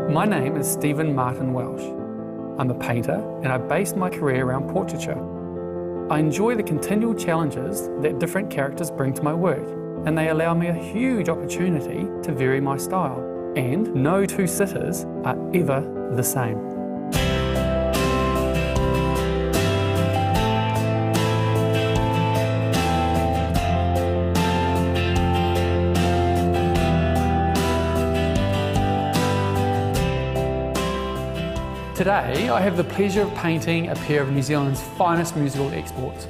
My name is Stephen Marty Welch. I'm a painter and I based my career around portraiture. I enjoy the continual challenges that different characters bring to my work, and they allow me a huge opportunity to vary my style. And no two sitters are ever the same. Today, I have the pleasure of painting a pair of New Zealand's finest musical exports.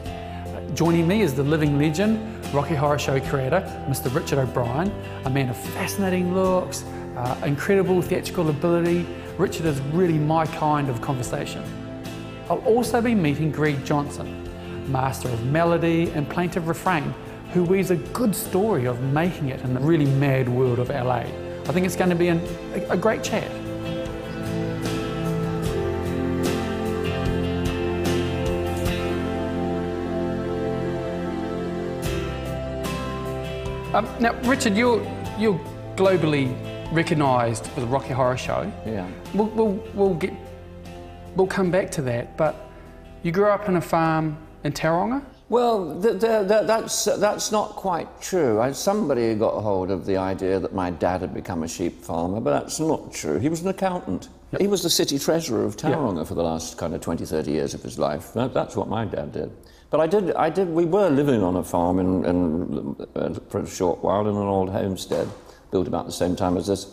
Joining me is the living legend, Rocky Horror Show creator, Mr. Richard O'Brien, a man of fascinating looks, incredible theatrical ability. Richard is really my kind of conversation. I'll also be meeting Greg Johnson, master of melody and plaintive refrain, who weaves a good story of making it in the really mad world of LA. I think it's going to be a great chat. Now, Richard, you're globally recognised for the Rocky Horror Show. Yeah. We'll come back to that. But you grew up on a farm in Tauranga? Well, that's not quite true. Somebody got a hold of the idea that my dad had become a sheep farmer, but that's not true. He was an accountant. Yep. He was the city treasurer of Tauranga for the last kind of 20, 30 years of his life. That's what my dad did. But we were living on a farm for a short while in an old homestead, built about the same time as this,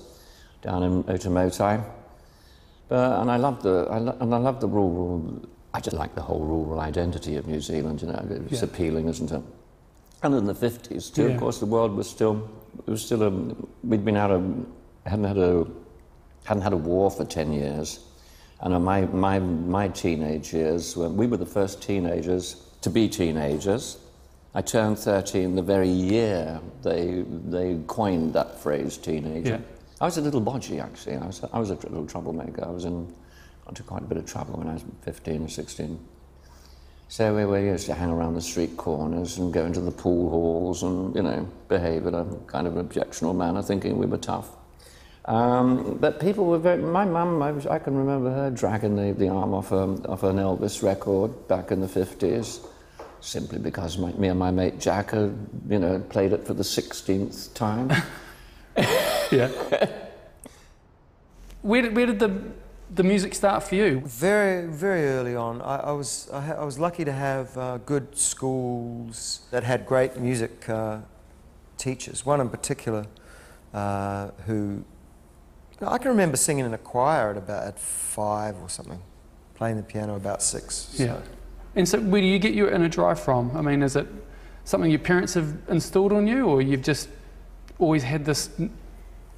down in Otamotai. And I loved the rural, I just like the whole rural identity of New Zealand, you know, it's appealing, isn't it? And in the 50s too, of course, the world hadn't had a war for 10 years. And my teenage years, when we were the first teenagers to be teenagers. I turned 13 the very year they coined that phrase, teenager. Yeah. I was a little bodgy, actually. I was a little troublemaker. I was into quite a bit of trouble when I was 15 or 16. So we used to hang around the street corners and go into the pool halls and, you know, behave in a kind of objectionable manner, thinking we were tough. But people were my mum, I can remember her dragging the arm off an Elvis record back in the 50s, simply because me and my mate Jack had, you know, played it for the 16th time. Yeah. Where did the music start for you? Very, very early on. I was lucky to have good schools that had great music teachers. One in particular who I can remember singing in a choir at 5 or something, playing the piano about 6. So. Yeah. And so where do you get your inner drive from? I mean, is it something your parents have instilled on you, or you've just always had this?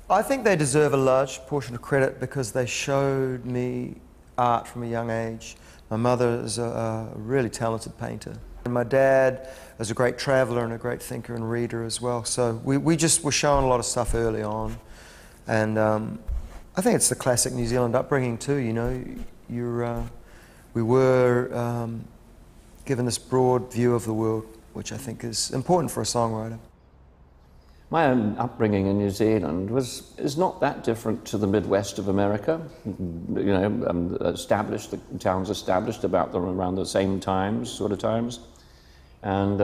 I think they deserve a large portion of credit because they showed me art from a young age. My mother is a really talented painter. And my dad is a great traveller and a great thinker and reader as well. So we just were shown a lot of stuff early on. And I think it's the classic New Zealand upbringing too, you know. We were given this broad view of the world, which I think is important for a songwriter. My own upbringing in New Zealand is not that different to the Midwest of America. You know, the towns established around the same times. And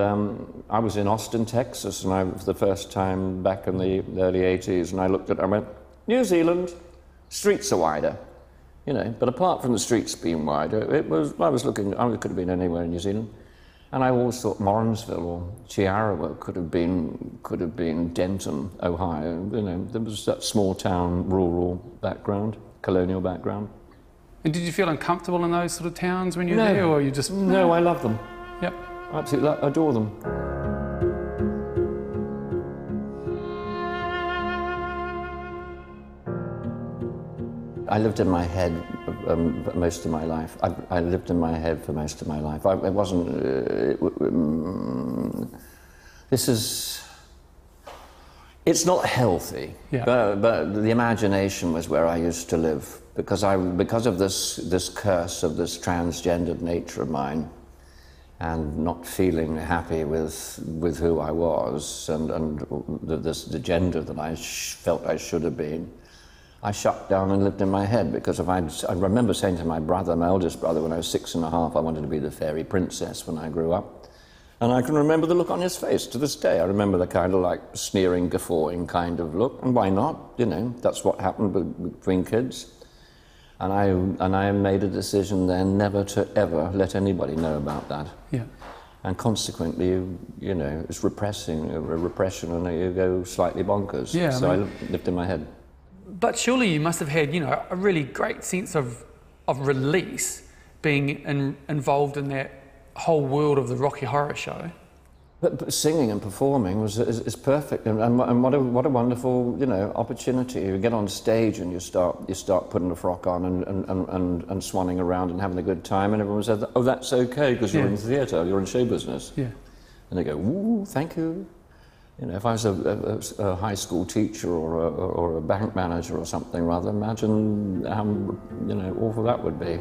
I was in Austin, Texas, and for the first time back in the early 80s, and I went, New Zealand, streets are wider, you know, but apart from the streets being wider, I could have been anywhere in New Zealand. And I always thought Morrinsville or Chiarawa could have been Denton, Ohio, you know, there was that small town, rural background, colonial background. And did you feel uncomfortable in those sort of towns when you were there, or you just... No, I love them. Yep. I absolutely adore them. I lived in my head most of my life. I lived in my head for most of my life. It's not healthy, but the imagination was where I used to live because of this curse of this transgendered nature of mine. And not feeling happy with who I was and the gender that I felt I should have been, I shut down and lived in my head, because I remember saying to my brother, my eldest brother, when I was 6.5, I wanted to be the fairy princess when I grew up. And I can remember the look on his face to this day. I remember the kind of like sneering, guffawing kind of look. And why not? You know, that's what happened between kids. And I made a decision then never to ever let anybody know about that. Yeah. And consequently, you know, it's repression, and you go slightly bonkers. Yeah, so I lived in my head. But surely you must have had, you know, a really great sense of release being involved in that whole world of the Rocky Horror Show. But singing and performing is perfect, and what a wonderful, you know, opportunity. You get on stage and you start putting a frock on and swanning around and having a good time, and everyone says, "Oh, that's okay, because you're in theatre, you're in show business." Yeah. And they go, "Ooh, thank you." You know, if I was a high school teacher or a bank manager or something, rather, imagine how, you know, awful that would be.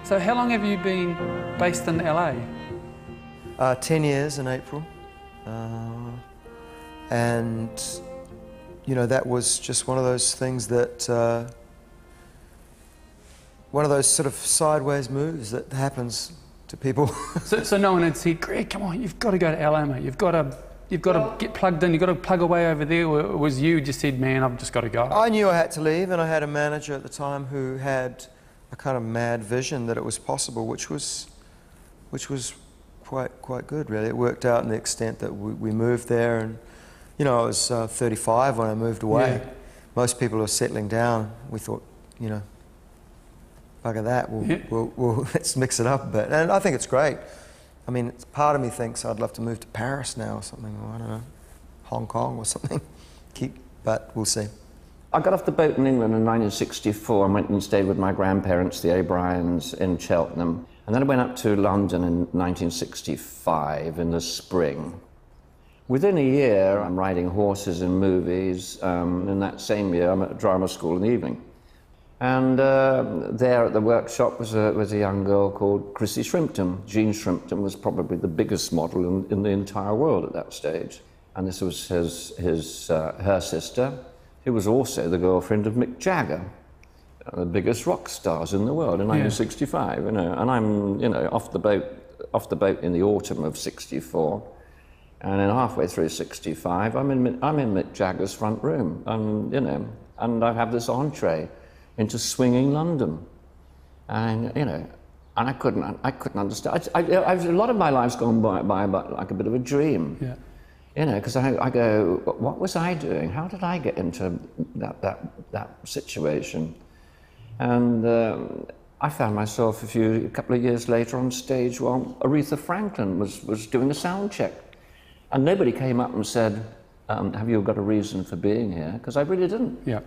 So how long have you been based in LA? 10 years in April. And, you know, that was just one of those things that, one of those sort of sideways moves that happens to people. So no one had said, "Greg, come on, you've got to go to LA, mate. You've got to get plugged in, you've got to plug away over there," or it was you just said, "Man, I've just got to go"? I knew I had to leave, and I had a manager at the time who had a kind of mad vision that it was possible, which was quite good, really. It worked out in the extent that we moved there, and, you know, I was 35 when I moved away. Yeah. Most people were settling down. We thought, you know, bugger that, we'll let's mix it up a bit. And I think it's great. I mean, part of me thinks I'd love to move to Paris now or something, or I don't know, Hong Kong or something. But we'll see. I got off the boat in England in 1964 and went and stayed with my grandparents, the O'Briens, in Cheltenham. And then I went up to London in 1965 in the spring. Within a year, I'm riding horses in movies. In that same year, I'm at drama school in the evening. And there at the workshop was a young girl called Chrissy Shrimpton. Jean Shrimpton was probably the biggest model in the entire world at that stage. And this was her sister, who was also the girlfriend of Mick Jagger, the biggest rock stars in the world in 1965. You know, and I'm, you know, off the boat in the autumn of '64, and then halfway through '65, I'm in Mick Jagger's front room, and, you know, and I have this entree into swinging London, and, you know, and I couldn't understand. A lot of my life's gone by like a bit of a dream. Yeah. You know, because I go, what was I doing? How did I get into that situation? And I found myself a couple of years later on stage while Aretha Franklin was doing a sound check. And nobody came up and said, "Have you got a reason for being here?" Because I really didn't. Yeah.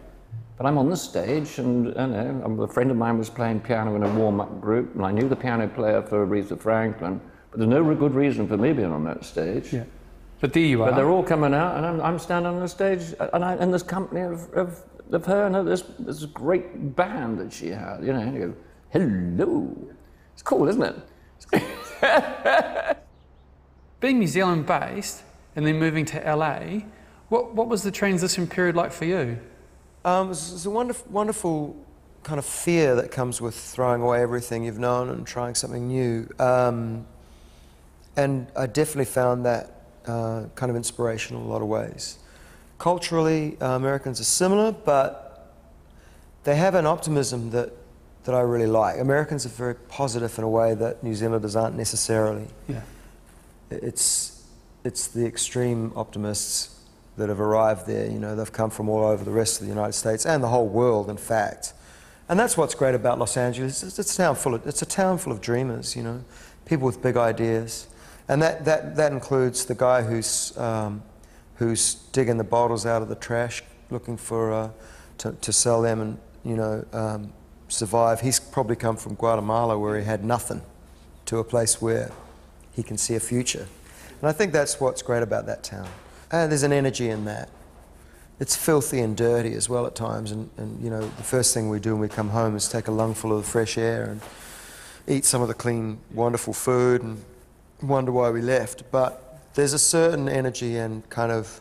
But I'm on the stage, and, you know, a friend of mine was playing piano in a warm-up group, and I knew the piano player for Aretha Franklin, but there's no good reason for me being on that stage. Yeah. But there you are. But they're all coming out, and I'm standing on the stage, and in this company of her and this great band that she had, you know, and you go, "Hello." It's cool, isn't it? Being New Zealand based and then moving to LA, what was the transition period like for you? It was a wonderful kind of fear that comes with throwing away everything you've known and trying something new. And I definitely found that kind of inspirational in a lot of ways. Culturally, Americans are similar, but they have an optimism that I really like. Americans are very positive in a way that New Zealanders aren't necessarily. Yeah. It's the extreme optimists that have arrived there. You know, they've come from all over the rest of the United States and the whole world, in fact. And that's what's great about Los Angeles. It's a town full of dreamers. You know, people with big ideas. And that includes the guy who's digging the bottles out of the trash, looking for to sell them and, you know, survive. He's probably come from Guatemala, where he had nothing, to a place where he can see a future. And I think that's what's great about that town. And there's an energy in that it's filthy and dirty as well at times, and you know, the first thing we do when we come home is take a lungful of the fresh air and eat some of the clean, wonderful food and wonder why we left. But there's a certain energy and kind of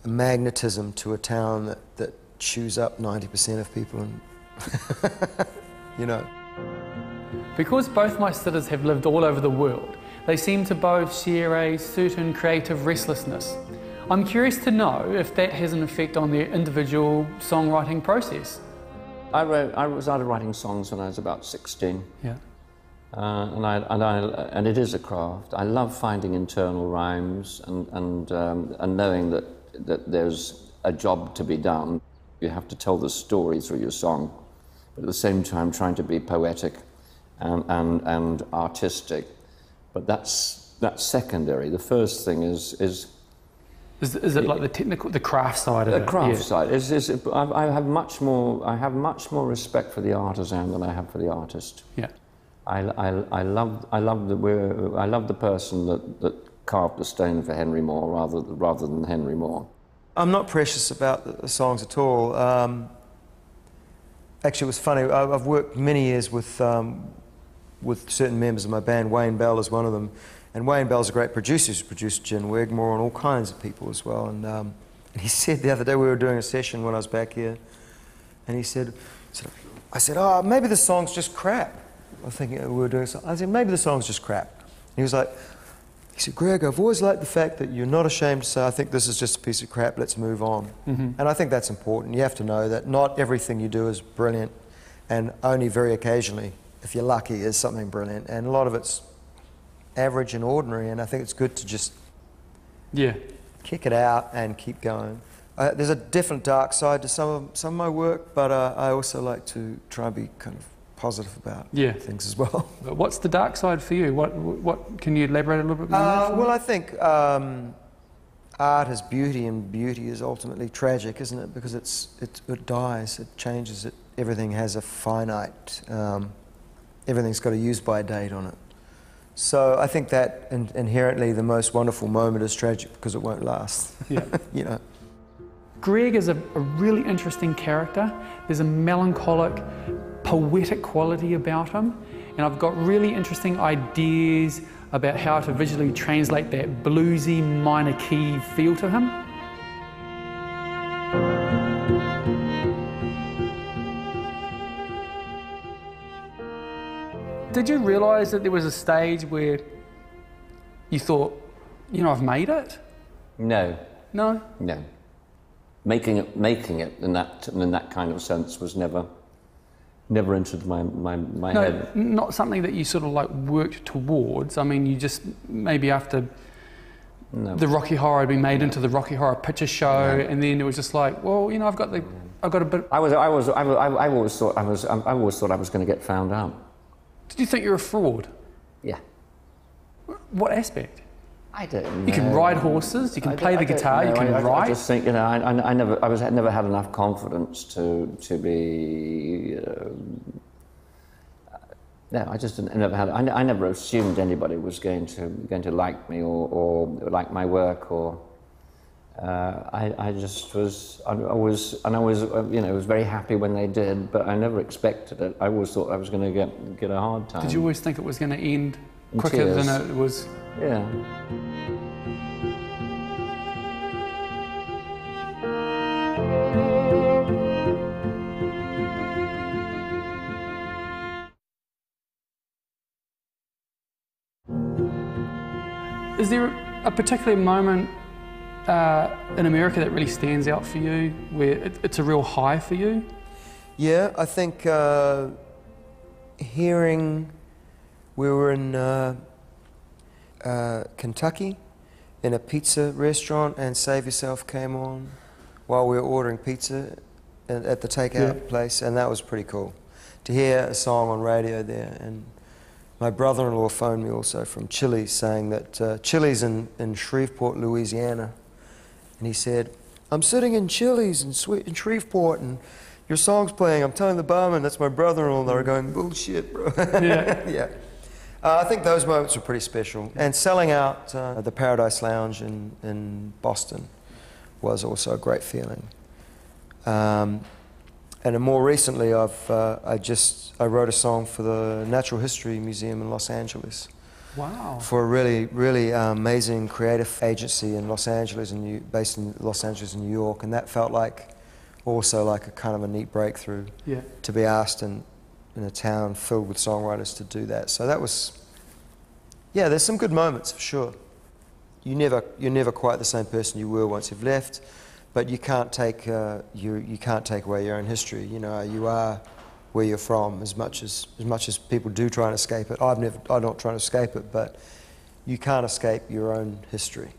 magnetism to a town that chews up 90% of people, and you know. Because both my sitters have lived all over the world, they seem to both share a certain creative restlessness. I'm curious to know if that has an effect on their individual songwriting process. I started writing songs when I was about 16. Yeah. And it is a craft. I love finding internal rhymes and knowing that there's a job to be done. You have to tell the story through your song, but at the same time trying to be poetic and artistic. But that's secondary. The first thing is it like the technical, the craft side of it? The craft side. I have much more respect for the artisan than I have for the artist. Yeah. I love the person that carved the stone for Henry Moore rather than Henry Moore. I'm not precious about the songs at all. Actually, it was funny. I've worked many years with certain members of my band. Wayne Bell is one of them. And Wayne Bell's a great producer. He's produced Gin Wigmore and all kinds of people as well. And he said the other day, we were doing a session when I was back here, and I said, oh, maybe the song's just crap. I was thinking, we were doing something. I said, maybe the song's just crap. And he said, Greg, I've always liked the fact that you're not ashamed to say, I think this is just a piece of crap, let's move on. Mm-hmm. And I think that's important. You have to know that not everything you do is brilliant, and only very occasionally, if you're lucky, is something brilliant. And a lot of it's average and ordinary, and I think it's good to just kick it out and keep going. There's a different dark side to some of my work, but I also like to try and be kind of positive about things as well. But what's the dark side for you? What can you elaborate a little bit more on that? Well, I think art is beauty, and beauty is ultimately tragic, isn't it? Because it dies, it changes, everything has a finite, everything's got a use-by date on it. So I think that inherently the most wonderful moment is tragic because it won't last. Yeah. You know. Greg is a really interesting character. There's a melancholic, poetic quality about him, and I've got really interesting ideas about how to visually translate that bluesy minor key feel to him. Did you realise that there was a stage where you thought, you know, I've made it? No. No? No. Making it in that kind of sense was never entered my head. Not something that you sort of like worked towards. I mean, you just maybe after the Rocky Horror had been made into the Rocky Horror Picture Show, and then it was just like, well, you know, I've got a bit. I always thought I was going to get found out. Did you think you're a fraud? Yeah. What aspect? I don't know. You can ride horses, you can play the guitar, you can write. I just think, you know, I never had enough confidence to be. No, I just never had. I never assumed anybody was going to like me or like my work, or. I just was. I was, you know, was very happy when they did, but I never expected it. I always thought I was going to get a hard time. Did you always think it was going to end quicker than it was? Yeah. Is there a particular moment in America that really stands out for you, where it's a real high for you? Yeah, I think hearing, we were in Kentucky in a pizza restaurant, and Save Yourself came on while we were ordering pizza at the takeout place, and that was pretty cool to hear a song on radio there. And my brother-in-law phoned me also from Chili's, saying that Chili's in Shreveport, Louisiana, and he said, I'm sitting in Chili's in Shreveport, and your song's playing. I'm telling the barman, that's my brother-in-law, and they were going, bullshit, bro. Yeah. Yeah. I think those moments were pretty special. And selling out the Paradise Lounge in Boston was also a great feeling. And then more recently, I wrote a song for the Natural History Museum in Los Angeles. Wow. For a really amazing creative agency in Los Angeles, based in Los Angeles and New York, and that felt also like a kind of a neat breakthrough. Yeah. To be asked in a town filled with songwriters to do that. So that was, yeah, there's some good moments for sure. You're never quite the same person you were once you've left, but you can't take you can't take away your own history. You know, you are where you're from, as much as people do try and escape it. I'm not trying to escape it, but you can't escape your own history.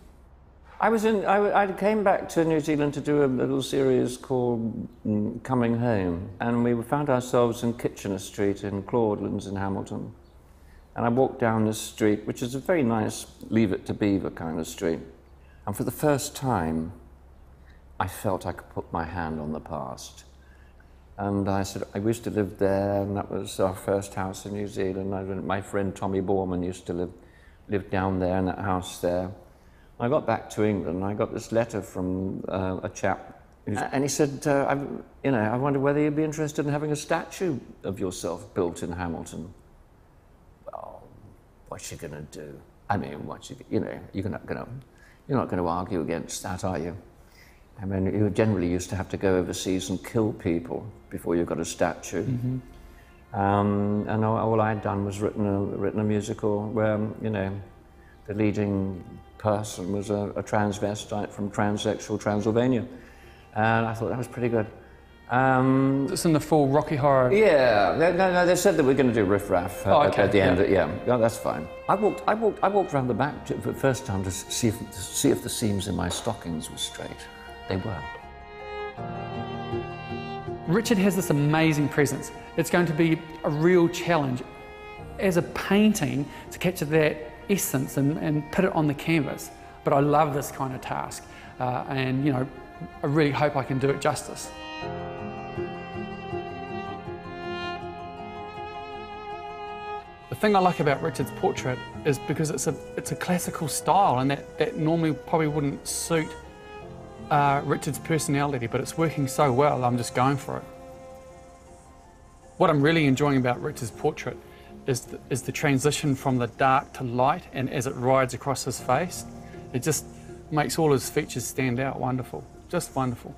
I came back to New Zealand to do a little series called Coming Home, and we found ourselves in Kitchener Street in Claudelands in Hamilton. And I walked down this street, which is a very nice Leave It to Beaver kind of street. And for the first time, I felt I could put my hand on the past. And I said, I used to live there, and that was our first house in New Zealand. My friend Tommy Borman used to live down there in that house there. I got back to England, and I got this letter from a chap, and he said, I wonder whether you'd be interested in having a statue of yourself built in Hamilton. Well, what's you gonna do? I mean, you're not gonna argue against that, are you? I mean, you generally used to have to go overseas and kill people before you got a statue. Mm-hmm. And all I'd done was written a musical where, the leading person was a transvestite from transsexual Transylvania. And I thought that was pretty good. It's in the full Rocky Horror. Yeah, no, they said that we're going to do Riff Raff at the end. Yeah, that's fine. I walked around the back for the first time to see if the seams in my stockings were straight. They were. Richard has this amazing presence. It's going to be a real challenge as a painting to capture that essence and put it on the canvas. But I love this kind of task, and I really hope I can do it justice. The thing I like about Richard's portrait is because it's a classical style, and that normally probably wouldn't suit Richard's personality, but it's working so well, I'm just going for it. What I'm really enjoying about Richard's portrait is the transition from the dark to light, and as it rides across his face, it just makes all his features stand out. Wonderful, just wonderful.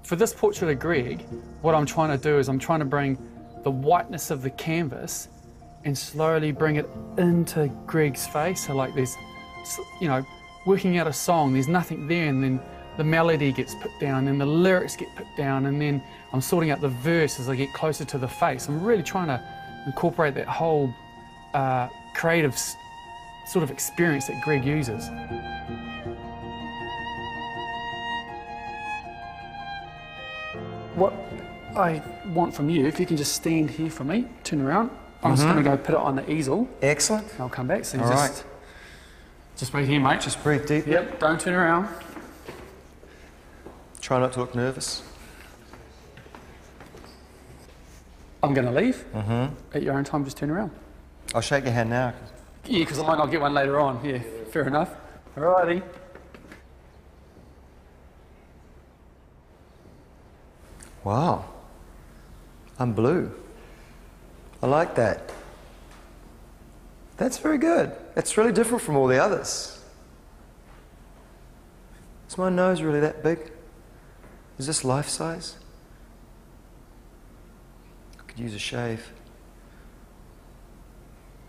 For this portrait of Greg, what I'm trying to do is I'm trying to bring the whiteness of the canvas and slowly bring it into Greg's face. So like there's, working out a song, there's nothing there, and then the melody gets put down, and the lyrics get put down, and then I'm sorting out the verse as I get closer to the face. I'm really trying to incorporate that whole creative sort of experience that Greg uses. What I want from you, if you can just stand here for me, turn around. I'm just going to go put it on the easel. Excellent. I'll come back. So you All just wait here, mate. Just breathe deep. Yep, don't turn around. Try not to look nervous. I'm going to leave. At your own time, just turn around. I'll shake your hand now. Yeah, because I might not get one later on. Yeah, fair enough. Alrighty. Wow. I'm blue. I like that. That's very good. That's really different from all the others. Is my nose really that big? Is this life size? I could use a shave.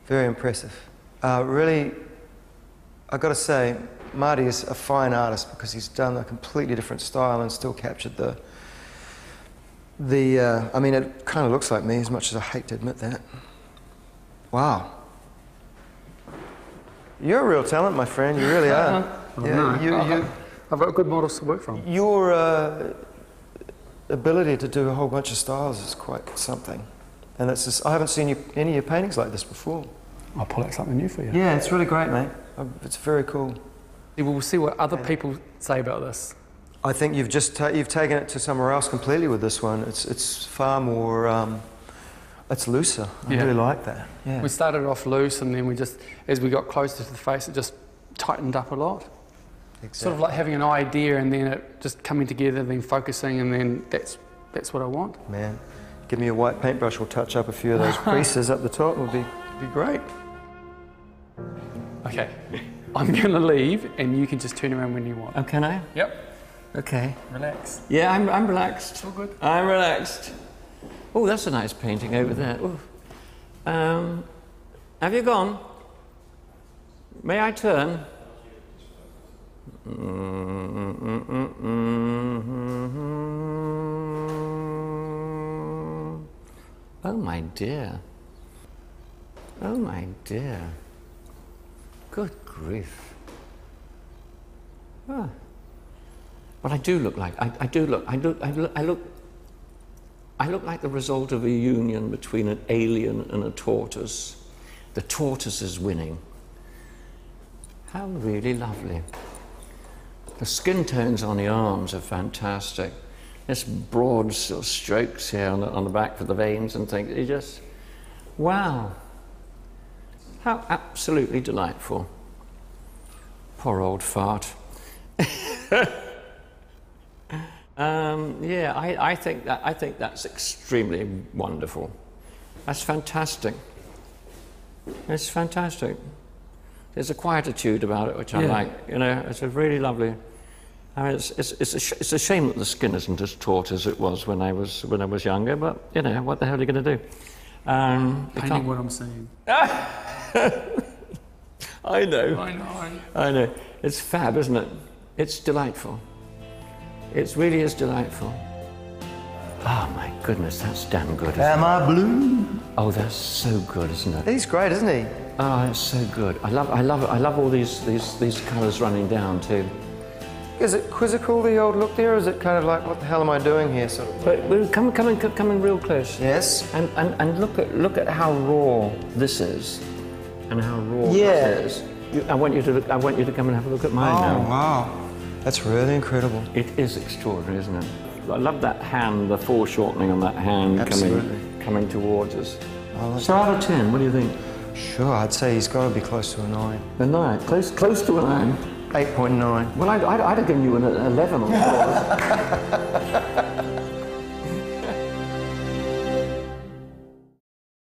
Very impressive. Really, I've got to say, Marty is a fine artist because he's done a completely different style and still captured I mean, it kind of looks like me, as much as I hate to admit that. Wow. You're a real talent, my friend. You really are. I've got good models to work from. Your ability to do a whole bunch of styles is quite something. And that's just, I haven't seen any of your paintings like this before. I'll pull out something new for you. Yeah, it's really great, mate. It's very cool. We'll see what other people say about this. I think you've just you've taken it to somewhere else completely with this one. It's far more, it's looser. I really like that. Yeah. We started off loose, and then we just, as we got closer to the face, it just tightened up a lot. Sort of like having an idea and then it just coming together, then focusing, and then that's what I want. Man, give me a white paintbrush, we'll touch up a few of those creases up the top, it'll be great. Okay, I'm gonna leave and you can just turn around when you want. Oh, can I? Yep. Okay. Relax. Yeah, I'm relaxed. It's all good. I'm relaxed. Oh, that's a nice painting over there. Ooh. Have you gone? May I turn? Oh my dear. Oh my dear. Good grief. Ah. But I do look like I look like the result of a union between an alien and a tortoise. The tortoise is winning. How really lovely. The skin tones on the arms are fantastic. There's broad sort of strokes here on the back for the veins and things. You just, wow. How absolutely delightful. Poor old fart. Yeah, I think that's extremely wonderful. That's fantastic. It's fantastic. There's a quietude about it which I like. You know, it's a really lovely. I mean, it's a shame that the skin isn't as taut as it was when I was younger. But you know, what the hell are you going to do? Painting what I'm seeing. I know. I know. It's fab, isn't it? It's delightful. It really is delightful. Oh my goodness, that's damn good. Am I blue? Oh, that's so good, isn't it? He's great, isn't he? Oh, it's so good. I love all these colours running down too. Is it quizzical, the old look there, or is it kind of like, what the hell am I doing here, sort of? But we're coming real close. Yes. And look at how raw this is, and how raw this is. I want you to come and have a look at mine now. Oh wow, that's really incredible. It is extraordinary, isn't it? I love that hand, the foreshortening on that hand coming towards us. So out of 10, what do you think? Sure, I'd say he's got to be close to a 9. A 9, close to a 9. 8.9. Well, I'd have given you an 11 on yours.